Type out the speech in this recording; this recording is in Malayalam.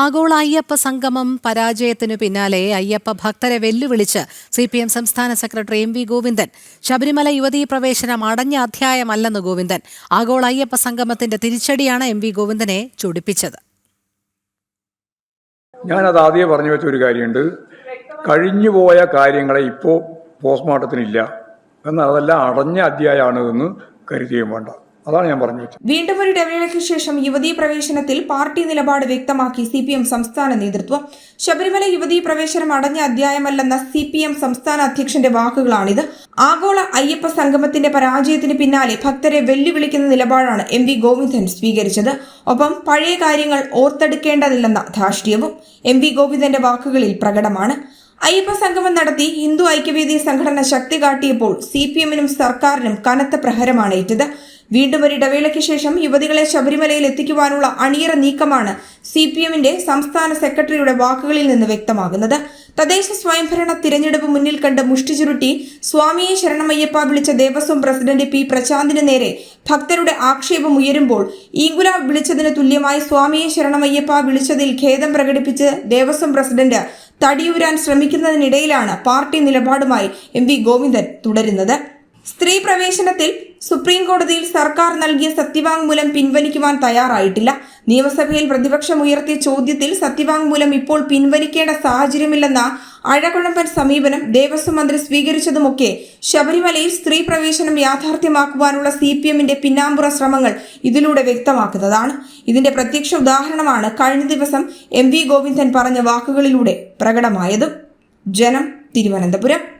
ആഗോള അയ്യപ്പ സംഗമം പരാജയത്തിനു പിന്നാലെ അയ്യപ്പ ഭക്തരെ വെല്ലുവിളിച്ച് CPM സംസ്ഥാന സെക്രട്ടറി MV ഗോവിന്ദൻ. ശബരിമല യുവതീ പ്രവേശനം അടഞ്ഞ അധ്യായമല്ലെന്ന് ഗോവിന്ദൻ. ആഗോള അയ്യപ്പ സംഗമത്തിന്റെ തിരിച്ചടിയാണ് MV ഗോവിന്ദനെ ചൊടിപ്പിച്ചത്. ഞാനത് ആദ്യം പറഞ്ഞു വെച്ച ഒരു കാര്യമുണ്ട്. കഴിഞ്ഞുപോയ കാര്യങ്ങളെ ഇപ്പോൾ പോസ്റ്റ്മോർട്ടത്തിനില്ല എന്നാൽ അതെല്ലാം അടഞ്ഞ അധ്യായമാണ് എന്ന് കരുതുകയും വേണ്ട. അതാണ് ഞാൻ പറഞ്ഞു വെച്ചത്. വീണ്ടും ഒരു ഇടവേളയ്ക്ക് ശേഷം യുവതീ പ്രവേശനത്തിൽ പാർട്ടി നിലപാട് വ്യക്തമാക്കി CPM സംസ്ഥാന നേതൃത്വം. ശബരിമല യുവതീ പ്രവേശനം അടഞ്ഞ അധ്യായമല്ലെന്ന CPM സംസ്ഥാന അധ്യക്ഷന്റെ വാക്കുകളാണിത്. ആഗോള അയ്യപ്പ സംഗമത്തിന്റെ പരാജയത്തിന് പിന്നാലെ ഭക്തരെ വെല്ലുവിളിക്കുന്ന നിലപാടാണ് MV ഗോവിന്ദൻ സ്വീകരിച്ചത്. ഒപ്പം പഴയ കാര്യങ്ങൾ ഓർത്തെടുക്കേണ്ടതില്ലെന്ന ധാർഷ്ട്യവും MV ഗോവിന്ദന്റെ വാക്കുകളിൽ പ്രകടമാണ്. അയ്യപ്പ സംഗമം നടത്തി ഹിന്ദു ഐക്യവേദി സംഘടന ശക്തി കാട്ടിയപ്പോൾ CPMനും സർക്കാരിനും കനത്ത പ്രഹരമാണ് ഏറ്റത്. വീണ്ടും ഒരു ഇടവേളയ്ക്ക് ശേഷം യുവതികളെ ശബരിമലയിൽ എത്തിക്കുവാനുള്ള അണിയറ നീക്കമാണ് CPMന്റെ സംസ്ഥാന സെക്രട്ടറിയുടെ വാക്കുകളിൽ നിന്ന് വ്യക്തമാകുന്നത്. തദ്ദേശ സ്വയംഭരണ തിരഞ്ഞെടുപ്പ് മുന്നിൽ കണ്ട് മുഷ്ടി ചുരുട്ടി സ്വാമിയെ ശരണമയ്യപ്പ വിളിച്ച ദേവസ്വം പ്രസിഡന്റ് P പ്രശാന്തിന് നേരെ ഭക്തരുടെ ആക്ഷേപം ഉയരുമ്പോൾ ഈങ്കുലാബ് വിളിച്ചതിന് തുല്യമായി സ്വാമിയെ ശരണമയ്യപ്പ വിളിച്ചതിൽ ഖേദം പ്രകടിപ്പിച്ച് ദേവസ്വം പ്രസിഡന്റ് തടിയൂരാൻ ശ്രമിക്കുന്നതിനിടയിലാണ് പാർട്ടി നിലപാടുമായി MV ഗോവിന്ദൻ തുടരുന്നത്. സ്ത്രീ പ്രവേശനത്തിൽ സുപ്രീം കോടതിയിൽ സർക്കാർ നൽകിയ സത്യവാങ്മൂലം പിൻവലിക്കുവാൻ തയ്യാറായിട്ടില്ല. നിയമസഭയിൽ പ്രതിപക്ഷം ഉയർത്തിയ ചോദ്യത്തിൽ സത്യവാങ്മൂലം ഇപ്പോൾ പിൻവലിക്കേണ്ട സാഹചര്യമില്ലെന്ന അഴകുഴമ്പൻ സമീപനം ദേവസ്വം മന്ത്രി സ്വീകരിച്ചതുമൊക്കെ ശബരിമലയിൽ സ്ത്രീ പ്രവേശനം യാഥാർത്ഥ്യമാക്കുവാനുള്ള CPMന്റെ പിന്നാമ്പുറ ശ്രമങ്ങൾ ഇതിലൂടെ വ്യക്തമാക്കുന്നതാണ്. ഇതിന്റെ പ്രത്യക്ഷ ഉദാഹരണമാണ് കഴിഞ്ഞ ദിവസം MV ഗോവിന്ദൻ പറഞ്ഞ വാക്കുകളിലൂടെ പ്രകടമായതും. ജനം, തിരുവനന്തപുരം.